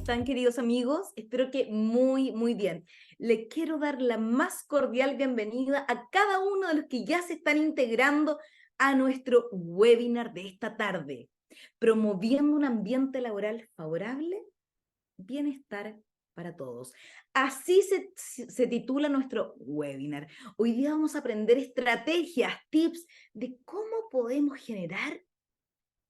están, queridos amigos? Espero que muy bien. Les quiero dar la más cordial bienvenida a cada uno de los que ya se están integrando a nuestro webinar de esta tarde, promoviendo un ambiente laboral favorable, bienestar para todos. Así se titula nuestro webinar. Hoy día vamos a aprender estrategias, tips de cómo podemos generar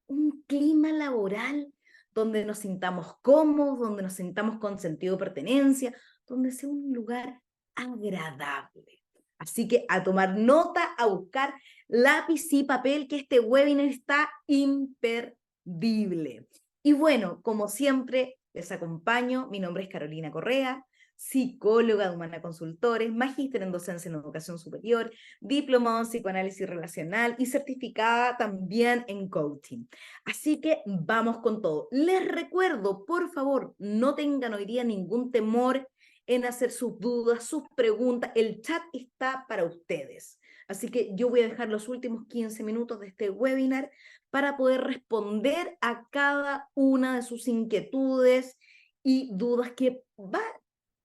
un clima laboral donde nos sintamos cómodos, donde nos sintamos con sentido de pertenencia, donde sea un lugar agradable. Así que a tomar nota, a buscar lápiz y papel, que este webinar está imperdible. Y bueno, como siempre, les acompaño. Mi nombre es Carolina Correa, psicóloga de Humana Consultores, magíster en docencia en educación superior, diplomado en psicoanálisis relacional y certificada también en coaching. Así que vamos con todo. Les recuerdo, por favor, no tengan hoy día ningún temor en hacer sus dudas, sus preguntas. El chat está para ustedes. Así que yo voy a dejar los últimos 15 minutos de este webinar para poder responder a cada una de sus inquietudes y dudas que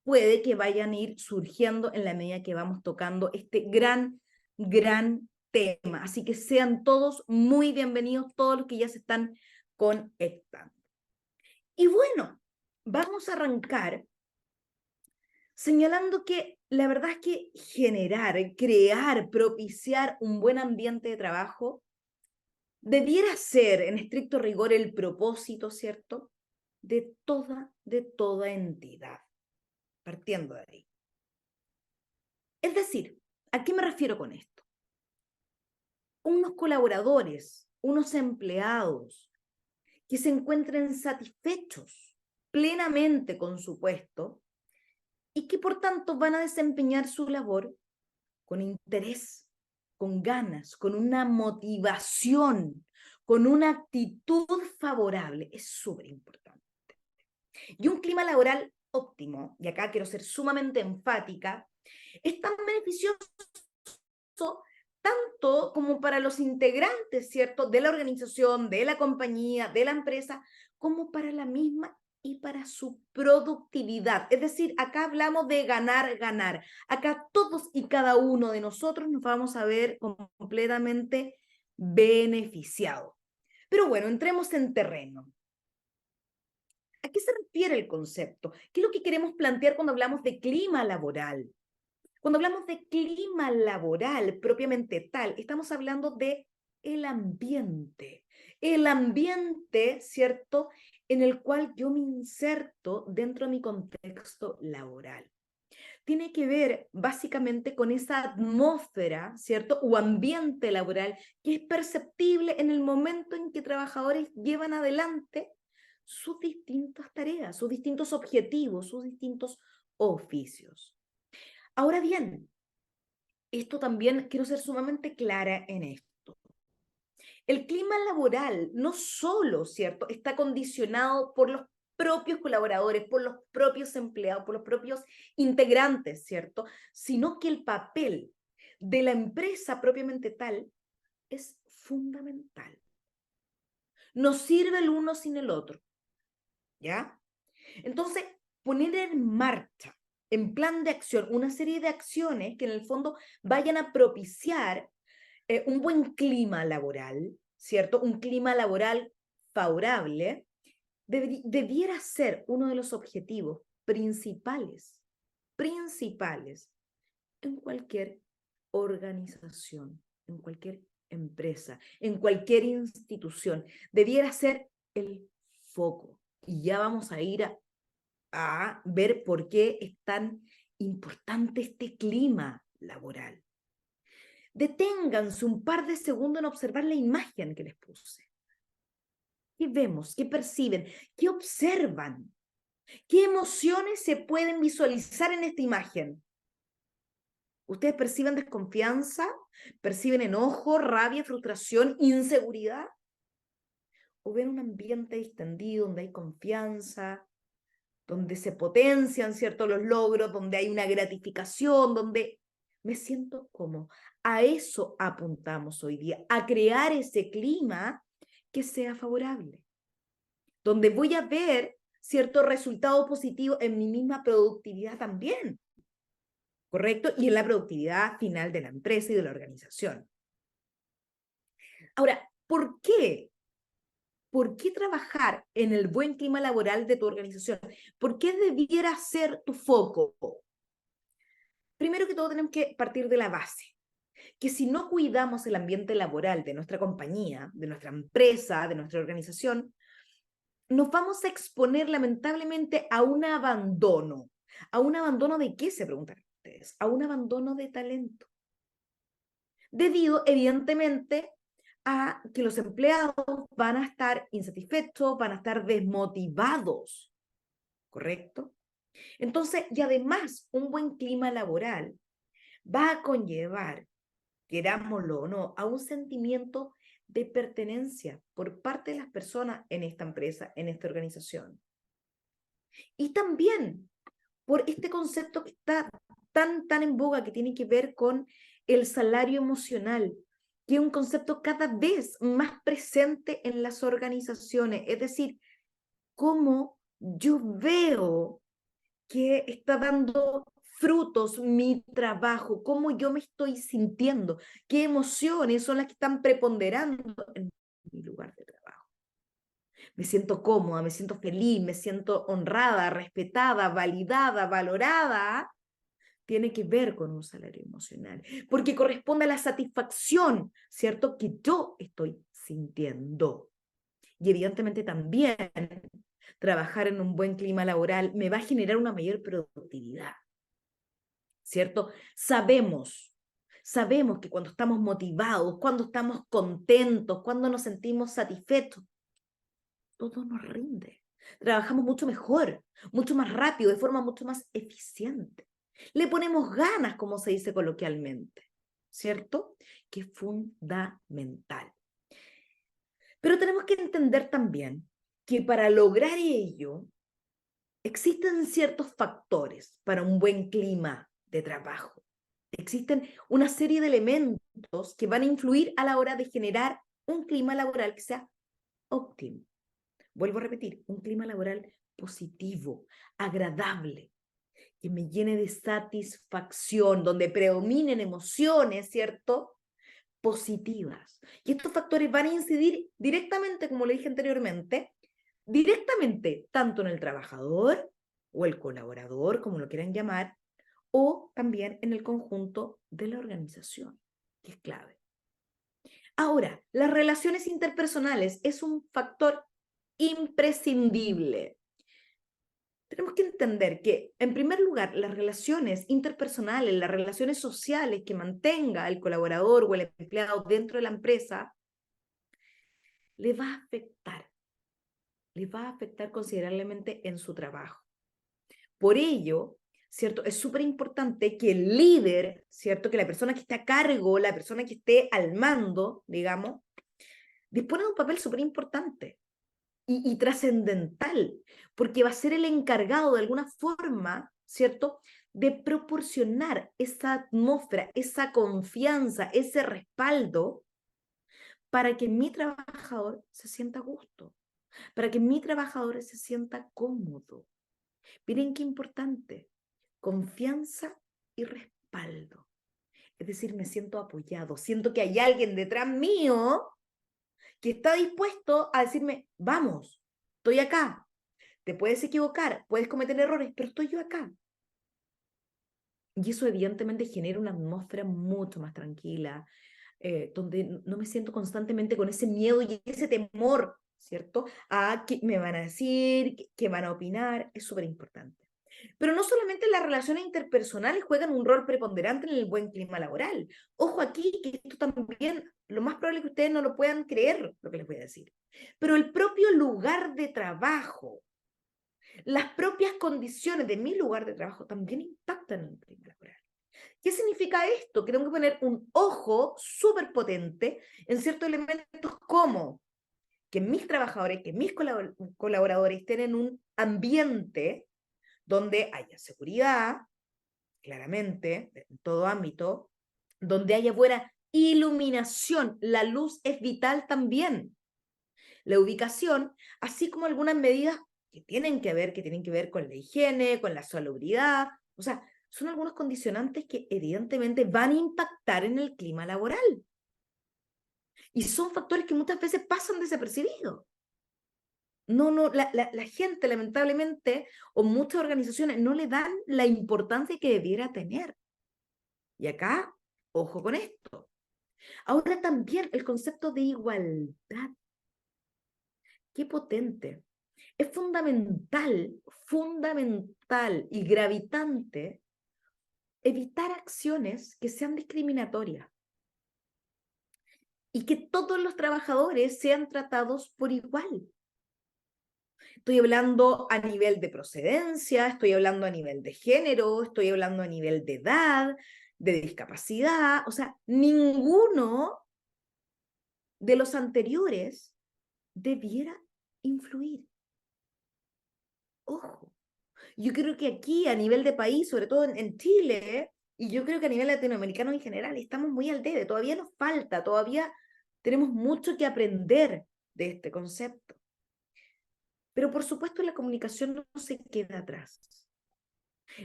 puede que vayan a ir surgiendo en la medida que vamos tocando este gran tema. Así que sean todos muy bienvenidos, todos los que ya se están conectando. Y bueno, vamos a arrancar señalando que la verdad es que generar, crear, propiciar un buen ambiente de trabajo debiera ser, en estricto rigor, el propósito, ¿cierto?, de toda entidad, partiendo de ahí. Es decir, ¿a qué me refiero con esto? Unos colaboradores, unos empleados que se encuentren satisfechos plenamente con su puesto y que por tanto van a desempeñar su labor con interés, con ganas, con una motivación, con una actitud favorable. Es súper importante. Y un clima laboral óptimo, y acá quiero ser sumamente enfática, es tan beneficioso tanto como para los integrantes, ¿cierto?, de la organización, de la compañía, de la empresa, como para la misma y para su productividad. Es decir, acá hablamos de ganar, ganar. Acá todos y cada uno de nosotros nos vamos a ver completamente beneficiados. Pero bueno, entremos en terreno. ¿A qué se refiere el concepto? ¿Qué es lo que queremos plantear cuando hablamos de clima laboral? Cuando hablamos de clima laboral propiamente tal, estamos hablando de el ambiente, ¿cierto?, en el cual yo me inserto dentro de mi contexto laboral. Tiene que ver básicamente con esa atmósfera, ¿cierto?, o ambiente laboral que es perceptible en el momento en que trabajadores llevan adelante sus distintas tareas, sus distintos objetivos, sus distintos oficios. Ahora bien, esto también quiero ser sumamente clara en esto. El clima laboral no solo, ¿cierto?, está condicionado por los propios colaboradores, por los propios empleados, por los propios integrantes, ¿cierto?, sino que el papel de la empresa propiamente tal es fundamental. No sirve el uno sin el otro, ¿ya? Entonces, poner en marcha, en plan de acción, una serie de acciones que en el fondo vayan a propiciar un buen clima laboral, ¿cierto? Un clima laboral favorable, debiera ser uno de los objetivos principales en cualquier organización, en cualquier empresa, en cualquier institución. Debiera ser el foco. Y ya vamos a ir a ver por qué es tan importante este clima laboral. Deténganse un par de segundos en observar la imagen que les puse. ¿Qué vemos? ¿Qué perciben? ¿Qué observan? ¿Qué emociones se pueden visualizar en esta imagen? ¿Ustedes perciben desconfianza? ¿Perciben enojo, rabia, frustración, inseguridad? ¿O ven un ambiente distendido donde hay confianza, donde se potencian, ¿cierto?, los logros, donde hay una gratificación, donde me siento cómodo? A eso apuntamos hoy día, a crear ese clima que sea favorable, donde voy a ver cierto resultado positivo en mi misma productividad también, ¿correcto? Y en la productividad final de la empresa y de la organización. Ahora, ¿por qué? ¿Por qué trabajar en el buen clima laboral de tu organización? ¿Por qué debiera ser tu foco? Primero que todo tenemos que partir de la base, que si no cuidamos el ambiente laboral de nuestra compañía, de nuestra empresa, de nuestra organización, nos vamos a exponer lamentablemente a un abandono. ¿A un abandono de qué, se preguntan ustedes? A un abandono de talento. Debido, evidentemente, a que los empleados van a estar insatisfechos, van a estar desmotivados, ¿correcto? Entonces, y además, un buen clima laboral va a conllevar, querámoslo o no, a un sentimiento de pertenencia por parte de las personas en esta empresa, en esta organización. Y también por este concepto que está tan en boga, que tiene que ver con el salario emocional, que es un concepto cada vez más presente en las organizaciones. Es decir, cómo yo veo que está dando frutos mi trabajo, cómo yo me estoy sintiendo, qué emociones son las que están preponderando en mi lugar de trabajo. Me siento cómoda, me siento feliz, me siento honrada, respetada, validada, valorada. Tiene que ver con un salario emocional, porque corresponde a la satisfacción, ¿cierto?, que yo estoy sintiendo. Y evidentemente también trabajar en un buen clima laboral me va a generar una mayor productividad, ¿cierto? Sabemos que cuando estamos motivados, cuando estamos contentos, cuando nos sentimos satisfechos, todo nos rinde. Trabajamos mucho mejor, mucho más rápido, de forma mucho más eficiente. Le ponemos ganas, como se dice coloquialmente, ¿cierto? Que es fundamental. Pero tenemos que entender también que para lograr ello existen ciertos factores para un buen clima de trabajo. Existen una serie de elementos que van a influir a la hora de generar un clima laboral que sea óptimo. Vuelvo a repetir, un clima laboral positivo, agradable, que me llene de satisfacción, donde predominen emociones, ¿cierto?, positivas. Y estos factores van a incidir directamente, como le dije anteriormente, directamente tanto en el trabajador o el colaborador, como lo quieran llamar, o también en el conjunto de la organización, que es clave. Ahora, las relaciones interpersonales es un factor imprescindible. Tenemos que entender que, en primer lugar, las relaciones interpersonales, las relaciones sociales que mantenga el colaborador o el empleado dentro de la empresa, le va a afectar considerablemente en su trabajo. Por ello, ¿cierto? Es súper importante que el líder, ¿cierto?, que la persona que esté a cargo, la persona que esté al mando, digamos, dispone de un papel súper importante y trascendental, porque va a ser el encargado de alguna forma, ¿cierto?, de proporcionar esa atmósfera, esa confianza, ese respaldo para que mi trabajador se sienta a gusto, para que mi trabajador se sienta cómodo. Miren qué importante, confianza y respaldo. Es decir, me siento apoyado, siento que hay alguien detrás mío que está dispuesto a decirme, vamos, estoy acá, te puedes equivocar, puedes cometer errores, pero estoy yo acá. Y eso evidentemente genera una atmósfera mucho más tranquila, donde no me siento constantemente con ese miedo y ese temor, ¿cierto?, a qué me van a decir, qué van a opinar, es súper importante. Pero no solamente las relaciones interpersonales juegan un rol preponderante en el buen clima laboral. Ojo aquí, que esto también, lo más probable es que ustedes no lo puedan creer, lo que les voy a decir. Pero el propio lugar de trabajo, las propias condiciones de mi lugar de trabajo también impactan en el clima laboral. ¿Qué significa esto? Que tengo que poner un ojo súper potente en ciertos elementos como que mis trabajadores, que mis colaboradores estén en un ambiente donde haya seguridad, claramente, en todo ámbito, donde haya buena iluminación. La luz es vital también. La ubicación, así como algunas medidas que tienen que ver con la higiene, con la salubridad, o sea, son algunos condicionantes que evidentemente van a impactar en el clima laboral. Y son factores que muchas veces pasan desapercibidos. La gente lamentablemente, o muchas organizaciones, no le dan la importancia que debiera tener. Y acá, ojo con esto. Ahora también el concepto de igualdad. Qué potente. Es fundamental, fundamental y gravitante evitar acciones que sean discriminatorias y que todos los trabajadores sean tratados por igual. Estoy hablando a nivel de procedencia, estoy hablando a nivel de género, estoy hablando a nivel de edad, de discapacidad, o sea, ninguno de los anteriores debiera influir. Ojo, yo creo que aquí a nivel de país, sobre todo en Chile, y yo creo que a nivel latinoamericano en general, estamos muy al debe, todavía nos falta, todavía tenemos mucho que aprender de este concepto. Pero por supuesto la comunicación no se queda atrás.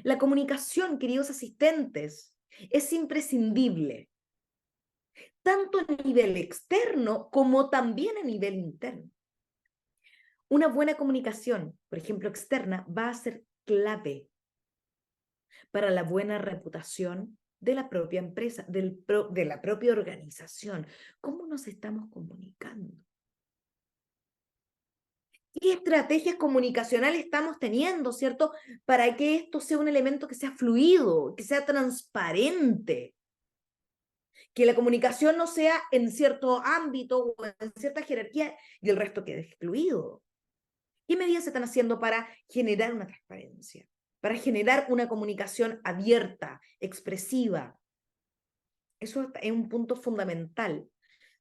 La comunicación, queridos asistentes, es imprescindible, tanto a nivel externo como también a nivel interno. Una buena comunicación, por ejemplo, externa, va a ser clave para la buena reputación de la propia empresa, de la propia organización. ¿Cómo nos estamos comunicando? ¿Qué estrategias comunicacionales estamos teniendo, cierto? Para que esto sea un elemento que sea fluido, que sea transparente, que la comunicación no sea en cierto ámbito o en cierta jerarquía y el resto quede excluido. ¿Qué medidas se están haciendo para generar una transparencia? Para generar una comunicación abierta, expresiva. Eso es un punto fundamental,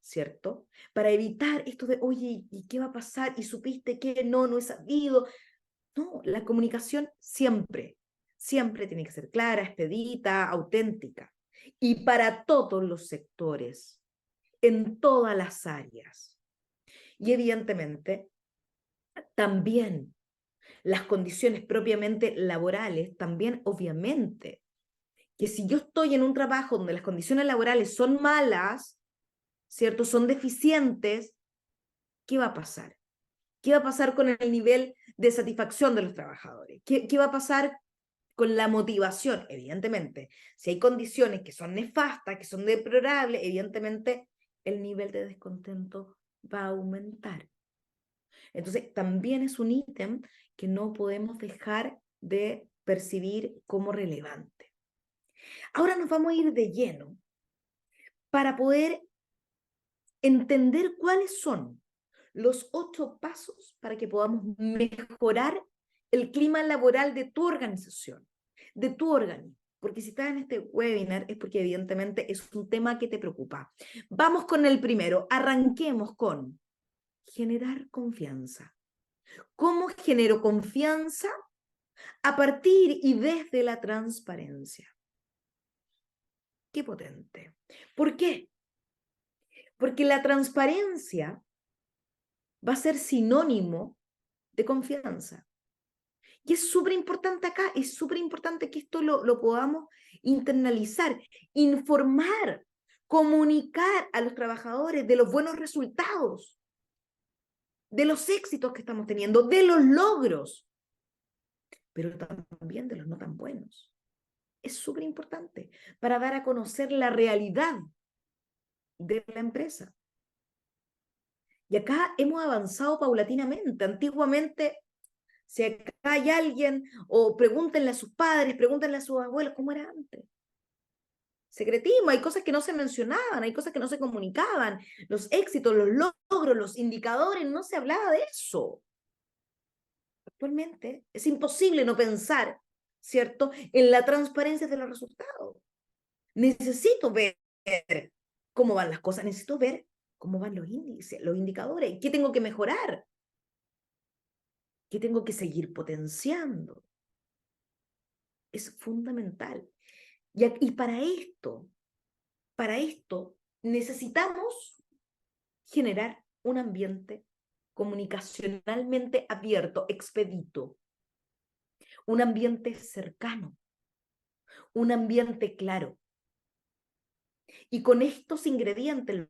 ¿cierto? Para evitar esto de, oye, ¿y qué va a pasar? ¿Y supiste que no he sabido? No, la comunicación siempre, siempre tiene que ser clara, expedita, auténtica. Y para todos los sectores, en todas las áreas. Y evidentemente, también las condiciones propiamente laborales, también obviamente, que si yo estoy en un trabajo donde las condiciones laborales son malas, ¿cierto? Son deficientes, ¿qué va a pasar? ¿Qué va a pasar con el nivel de satisfacción de los trabajadores? ¿Qué va a pasar con la motivación? Evidentemente, si hay condiciones que son nefastas, que son deplorables, evidentemente el nivel de descontento va a aumentar. Entonces, también es un ítem que no podemos dejar de percibir como relevante. Ahora nos vamos a ir de lleno para poder entender cuáles son los 8 pasos para que podamos mejorar el clima laboral de tu organización, de tu organismo. Porque si estás en este webinar es porque evidentemente es un tema que te preocupa. Vamos con el primero. Arranquemos con generar confianza. ¿Cómo genero confianza? A partir y desde la transparencia. Qué potente. ¿Por qué? Porque la transparencia va a ser sinónimo de confianza. Y es súper importante acá, es súper importante que esto lo podamos internalizar, informar, comunicar a los trabajadores de los buenos resultados, de los éxitos que estamos teniendo, de los logros, pero también de los no tan buenos. Es súper importante para dar a conocer la realidad de la empresa. Y acá hemos avanzado paulatinamente. Antiguamente, si acá hay alguien, o pregúntenle a sus padres, pregúntenle a sus abuelos, ¿cómo era antes? Secretismo, hay cosas que no se mencionaban, hay cosas que no se comunicaban, los éxitos, los logros, los indicadores, no se hablaba de eso. Actualmente es imposible no pensar, ¿cierto?, en la transparencia de los resultados. Necesito ver cómo van las cosas, necesito ver cómo van los índices, los indicadores, qué tengo que mejorar, qué tengo que seguir potenciando. Es fundamental. Y para esto necesitamos generar un ambiente comunicacionalmente abierto, expedito, un ambiente cercano, un ambiente claro. Y con estos ingredientes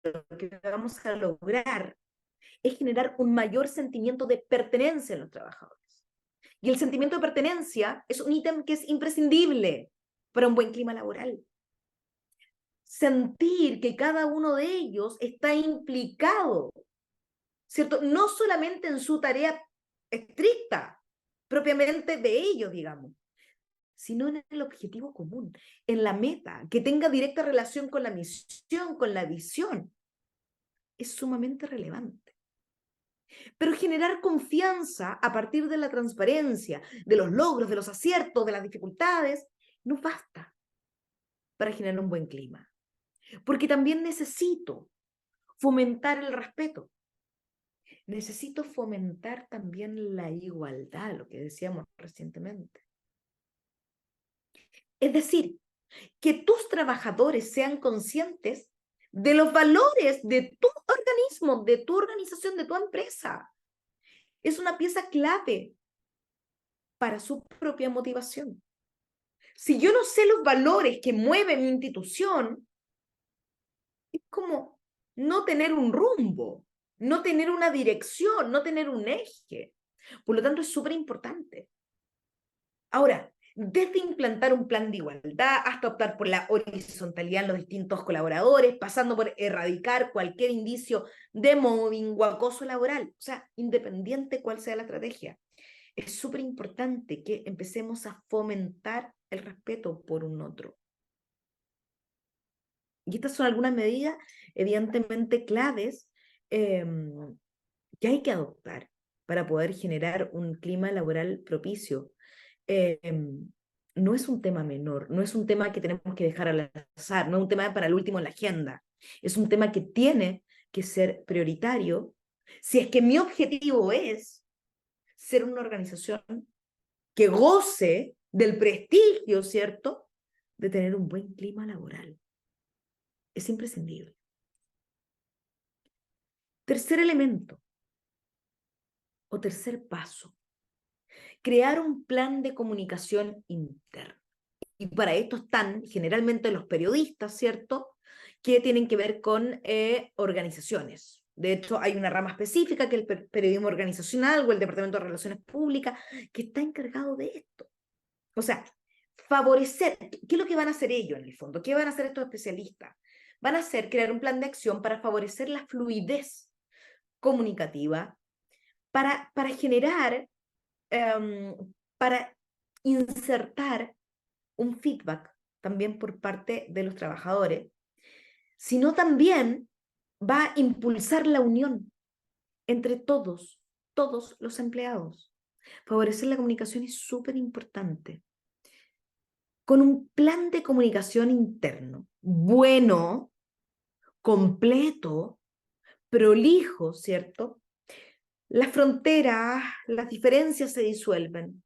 lo que vamos a lograr es generar un mayor sentimiento de pertenencia en los trabajadores. Y el sentimiento de pertenencia es un ítem que es imprescindible para un buen clima laboral. Sentir que cada uno de ellos está implicado, ¿cierto? No solamente en su tarea estricta, propiamente de ellos, digamos, sino en el objetivo común, en la meta, que tenga directa relación con la misión, con la visión. Es sumamente relevante. Pero generar confianza a partir de la transparencia, de los logros, de los aciertos, de las dificultades, no basta para generar un buen clima. Porque también necesito fomentar el respeto. Necesito fomentar también la igualdad, lo que decíamos recientemente. Es decir, que tus trabajadores sean conscientes de los valores de tu organismo, de tu organización, de tu empresa. Es una pieza clave para su propia motivación. Si yo no sé los valores que mueven mi institución, es como no tener un rumbo, no tener una dirección, no tener un eje. Por lo tanto, es súper importante. Ahora, desde implantar un plan de igualdad hasta optar por la horizontalidad en los distintos colaboradores, pasando por erradicar cualquier indicio de mobbing o acoso laboral, o sea, independiente cuál sea la estrategia, es súper importante que empecemos a fomentar el respeto por un otro. Y estas son algunas medidas, evidentemente claves, que hay que adoptar para poder generar un clima laboral propicio. Eh, no es un tema menor, no es un tema que tenemos que dejar al azar, no es un tema para el último en la agenda, es un tema que tiene que ser prioritario si es que mi objetivo es ser una organización que goce del prestigio, ¿cierto?, de tener un buen clima laboral. Es imprescindible. Tercer elemento o tercer paso, crear un plan de comunicación interna. Y para esto están generalmente los periodistas, ¿cierto?, que tienen que ver con organizaciones. De hecho, hay una rama específica que es el periodismo organizacional o el Departamento de Relaciones Públicas que está encargado de esto. O sea, favorecer, ¿qué es lo que van a hacer ellos en el fondo? ¿Qué van a hacer estos especialistas? Van a hacer, crear un plan de acción para favorecer la fluidez comunicativa, para generar, para insertar un feedback también por parte de los trabajadores, sino también va a impulsar la unión entre todos los empleados. Favorecer la comunicación es súper importante. Con un plan de comunicación interno bueno, completo, prolijo, ¿cierto? Las fronteras, las diferencias se disuelven.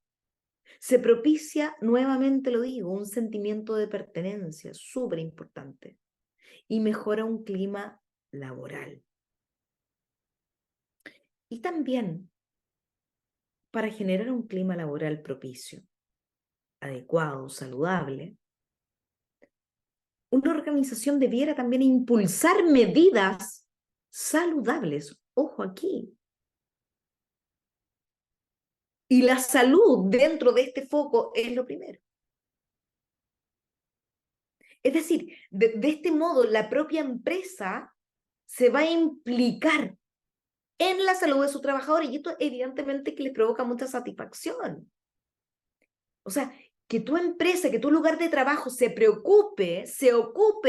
Se propicia, nuevamente lo digo, un sentimiento de pertenencia súper importante y mejora un clima laboral. Y también para generar un clima laboral propicio, adecuado, saludable, una organización debiera también impulsar medidas saludables. Ojo aquí. Y la salud dentro de este foco es lo primero. Es decir, de este modo la propia empresa se va a implicar en la salud de sus trabajadores y esto evidentemente que les provoca mucha satisfacción. O sea, que tu empresa, que tu lugar de trabajo se ocupe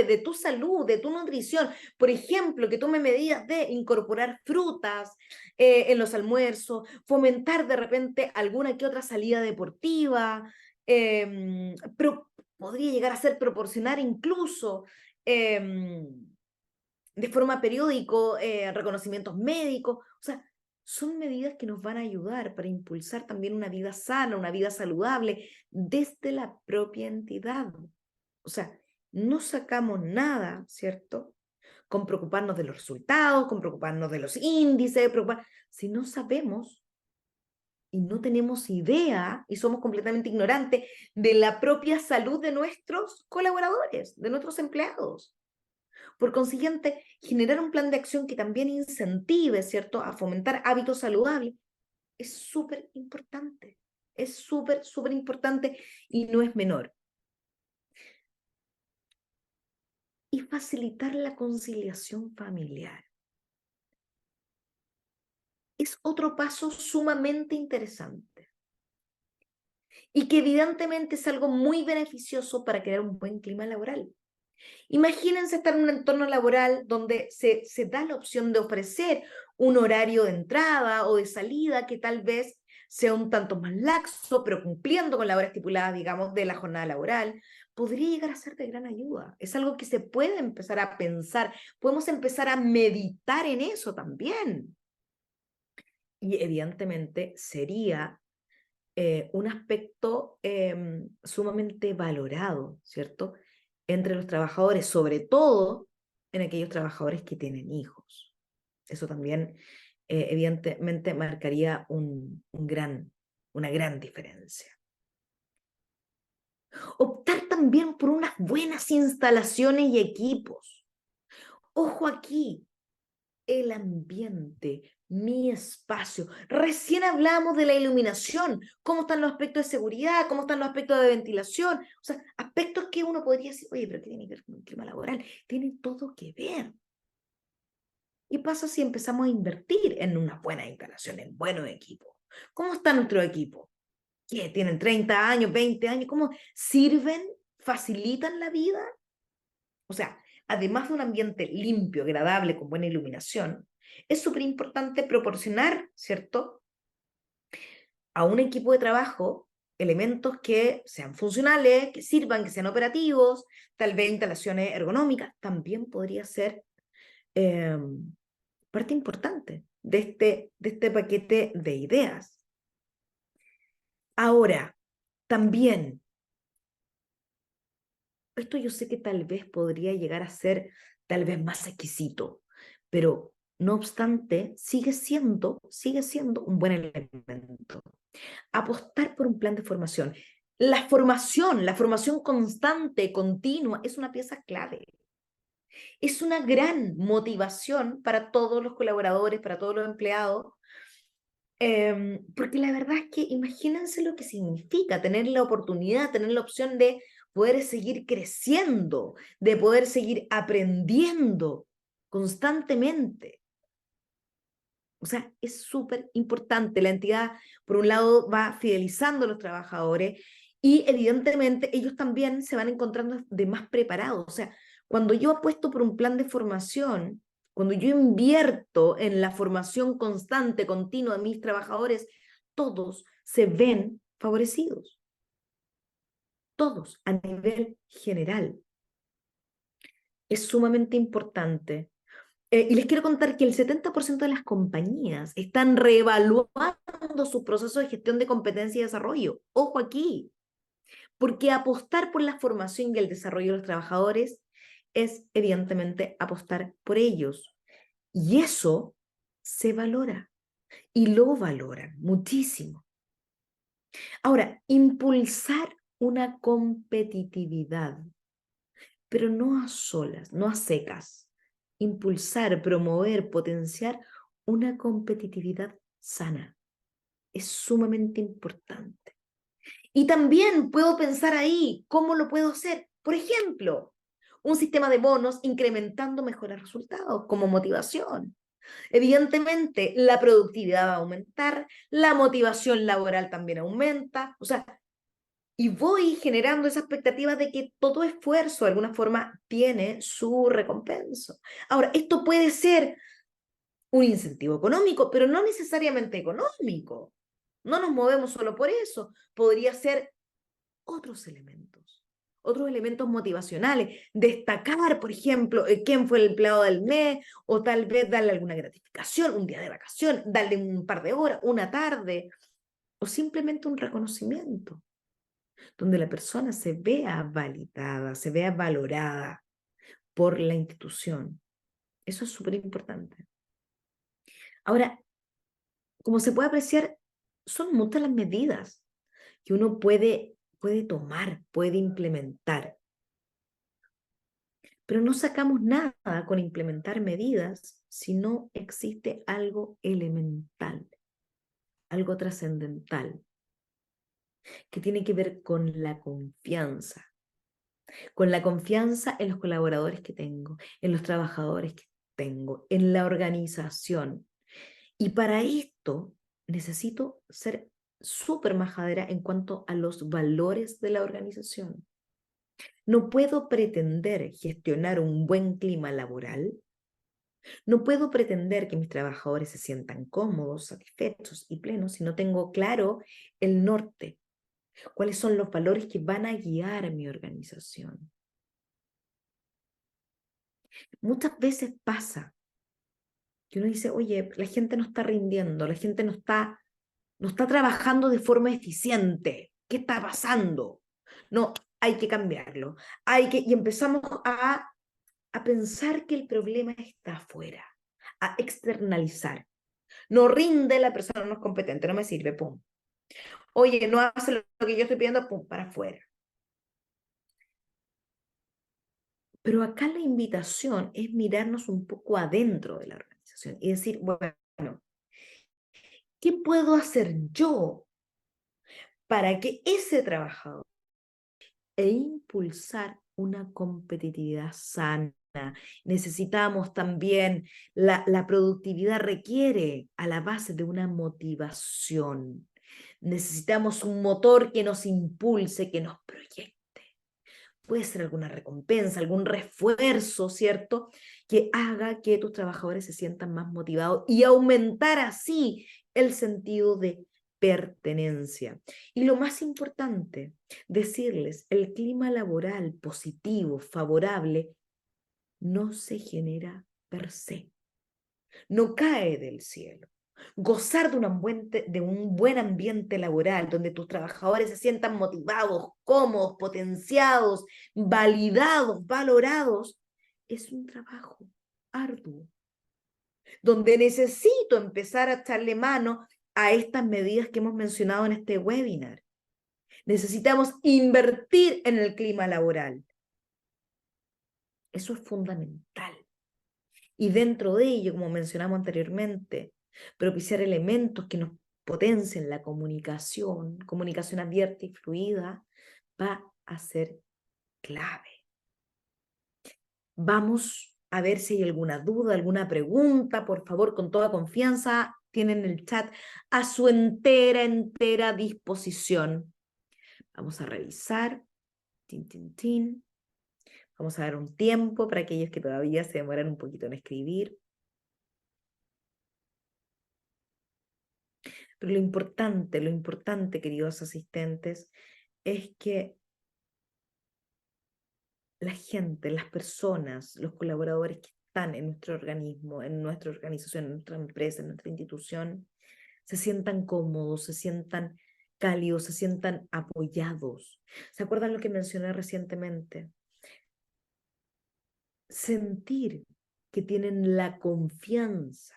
de tu salud, de tu nutrición. Por ejemplo, que tome medidas de incorporar frutas en los almuerzos, fomentar de repente alguna que otra salida deportiva, pero podría llegar a ser proporcionar incluso de forma periódico reconocimientos médicos. O sea, son medidas que nos van a ayudar para impulsar también una vida sana, una vida saludable desde la propia entidad. O sea, no sacamos nada, ¿cierto?, con preocuparnos de los resultados, con preocuparnos de los índices, si no sabemos y no tenemos idea y somos completamente ignorantes de la propia salud de nuestros colaboradores, de nuestros empleados. Por consiguiente, generar un plan de acción que también incentive, ¿cierto?, a fomentar hábitos saludables es súper importante. Es súper, súper importante y no es menor. Y facilitar la conciliación familiar es otro paso sumamente interesante y que evidentemente es algo muy beneficioso para crear un buen clima laboral. Imagínense estar en un entorno laboral donde se da la opción de ofrecer un horario de entrada o de salida que tal vez sea un tanto más laxo, pero cumpliendo con la hora estipulada, digamos, de la jornada laboral, podría llegar a ser de gran ayuda. Es algo que se puede empezar a pensar, podemos empezar a meditar en eso también. Y evidentemente sería un aspecto sumamente valorado, ¿cierto?, entre los trabajadores, sobre todo en aquellos trabajadores que tienen hijos. Eso también evidentemente marcaría una gran diferencia. Optar también por unas buenas instalaciones y equipos. Ojo aquí, el ambiente, mi espacio. Recién hablamos de la iluminación, cómo están los aspectos de seguridad, cómo están los aspectos de ventilación, o sea, aspectos que uno podría decir, oye, pero ¿qué tiene que ver con el clima laboral? Tiene todo que ver. ¿Y pasa si empezamos a invertir en una buena instalación, en buenos equipos? ¿Cómo está nuestro equipo? ¿Qué? ¿Tienen 30 años, 20 años? ¿Cómo sirven? ¿Facilitan la vida? O sea, además de un ambiente limpio, agradable, con buena iluminación, es súper importante proporcionar, ¿cierto?, a un equipo de trabajo elementos que sean funcionales, que sirvan, que sean operativos, tal vez instalaciones ergonómicas, también podría ser eh, parte importante de este paquete de ideas. Ahora, también, esto yo sé que tal vez podría llegar a ser tal vez más exquisito, pero no obstante, sigue siendo un buen elemento. Apostar por un plan de formación. La formación constante, continua, es una pieza clave. Es una gran motivación para todos los colaboradores, para todos los empleados, porque la verdad es que imagínense lo que significa tener la oportunidad, tener la opción de poder seguir creciendo, de poder seguir aprendiendo constantemente. O sea, es súper importante. La entidad, por un lado, va fidelizando a los trabajadores y evidentemente ellos también se van encontrando de más preparados. O sea, cuando yo apuesto por un plan de formación, cuando yo invierto en la formación constante, continua de mis trabajadores, todos se ven favorecidos. Todos, a nivel general. Es sumamente importante. Y les quiero contar que el 70% de las compañías están reevaluando sus procesos de gestión de competencia y desarrollo. Ojo aquí, porque apostar por la formación y el desarrollo de los trabajadores es evidentemente apostar por ellos. Y eso se valora y lo valoran muchísimo. Ahora, impulsar una competitividad, pero no a solas, no a secas. Impulsar, promover, potenciar una competitividad sana. Es sumamente importante. Y también puedo pensar ahí, ¿cómo lo puedo hacer? Por ejemplo, un sistema de bonos incrementando mejores resultados como motivación. Evidentemente, la productividad va a aumentar, la motivación laboral también aumenta, o sea, y voy generando esa expectativa de que todo esfuerzo de alguna forma tiene su recompensa. Ahora, esto puede ser un incentivo económico, pero no necesariamente económico. No nos movemos solo por eso. Podría ser otros elementos motivacionales. Destacar, por ejemplo, quién fue el empleado del mes, o tal vez darle alguna gratificación, un día de vacación, darle un par de horas, una tarde, o simplemente un reconocimiento donde la persona se vea validada, se vea valorada por la institución. Eso es súper importante. Ahora, como se puede apreciar, son muchas las medidas que uno puede tomar, puede implementar. Pero no sacamos nada con implementar medidas si no existe algo elemental, algo trascendental, que tiene que ver con la confianza en los colaboradores que tengo, en los trabajadores que tengo, en la organización. Y para esto necesito ser súper majadera en cuanto a los valores de la organización. No puedo pretender gestionar un buen clima laboral. No puedo pretender que mis trabajadores se sientan cómodos, satisfechos y plenos si no tengo claro el norte, cuáles son los valores que van a guiar mi organización. Muchas veces pasa que uno dice, oye, la gente no está rindiendo, la gente no está trabajando de forma eficiente. ¿Qué está pasando? No, hay que cambiarlo. Y empezamos a pensar que el problema está afuera, a externalizar. No rinde, la persona no es competente, no me sirve, pum. Oye, no hace lo que yo estoy pidiendo, pum, para afuera. Pero acá la invitación es mirarnos un poco adentro de la organización y decir, bueno, ¿qué puedo hacer yo para que ese trabajador impulsar una competitividad sana? Necesitamos también, la productividad requiere a la base de una motivación. Necesitamos un motor que nos impulse, que nos proyecte. Puede ser alguna recompensa, algún refuerzo, ¿cierto? Que haga que tus trabajadores se sientan más motivados y aumentar así el sentido de pertenencia. Y lo más importante, decirles, el clima laboral positivo, favorable, no se genera per se, no cae del cielo. Gozar de un buen ambiente laboral donde tus trabajadores se sientan motivados, cómodos, potenciados, validados, valorados, es un trabajo arduo, donde necesito empezar a echarle mano a estas medidas que hemos mencionado en este webinar. Necesitamos invertir en el clima laboral. Eso es fundamental. Y dentro de ello, como mencionamos anteriormente, propiciar elementos que nos potencien la comunicación abierta y fluida, va a ser clave. Vamos a ver si hay alguna duda, alguna pregunta, por favor, con toda confianza, tienen el chat a su entera disposición. Vamos a revisar. Tin, tin, tin. Vamos a dar un tiempo para aquellos que todavía se demoran un poquito en escribir. Pero lo importante, queridos asistentes, es que la gente, las personas, los colaboradores que están en nuestro organismo, en nuestra organización, en nuestra empresa, en nuestra institución, se sientan cómodos, se sientan cálidos, se sientan apoyados. ¿Se acuerdan lo que mencioné recientemente? Sentir que tienen la confianza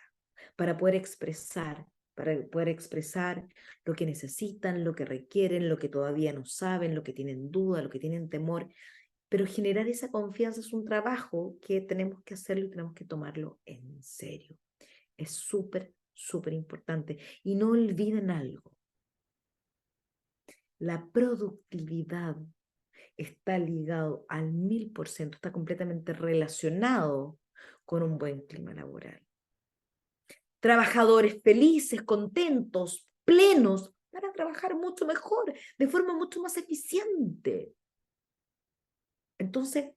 para poder expresar lo que necesitan, lo que requieren, lo que todavía no saben, lo que tienen duda, lo que tienen temor. Pero generar esa confianza es un trabajo que tenemos que hacerlo y tenemos que tomarlo en serio. Es súper importante. Y no olviden algo. La productividad está ligado al 1000%, está completamente relacionado con un buen clima laboral. Trabajadores felices, contentos, plenos, van a trabajar mucho mejor, de forma mucho más eficiente. Entonces,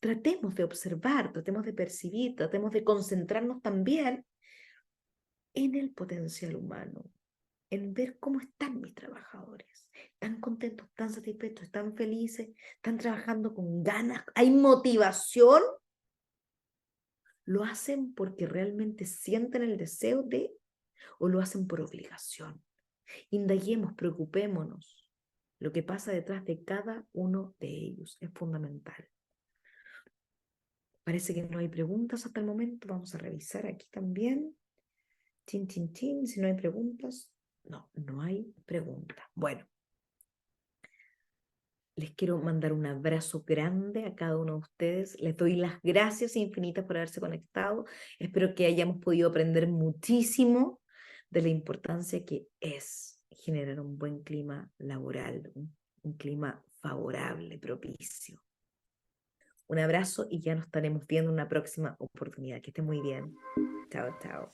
tratemos de observar, tratemos de percibir, tratemos de concentrarnos también en el potencial humano, en ver cómo están mis trabajadores. ¿Están contentos, están satisfechos, están felices, están trabajando con ganas? ¿Hay motivación? ¿Lo hacen porque realmente sienten el deseo de o lo hacen por obligación? Indaguemos, preocupémonos. Lo que pasa detrás de cada uno de ellos es fundamental. Parece que no hay preguntas hasta el momento. Vamos a revisar aquí también. Tin, tin, tin. Si no hay preguntas. No, no hay preguntas. Bueno, les quiero mandar un abrazo grande a cada uno de ustedes. Les doy las gracias infinitas por haberse conectado. Espero que hayamos podido aprender muchísimo de la importancia que es generar un buen clima laboral, un clima favorable, propicio. Un abrazo y ya nos estaremos viendo en una próxima oportunidad. Que esté muy bien. Chao, chao.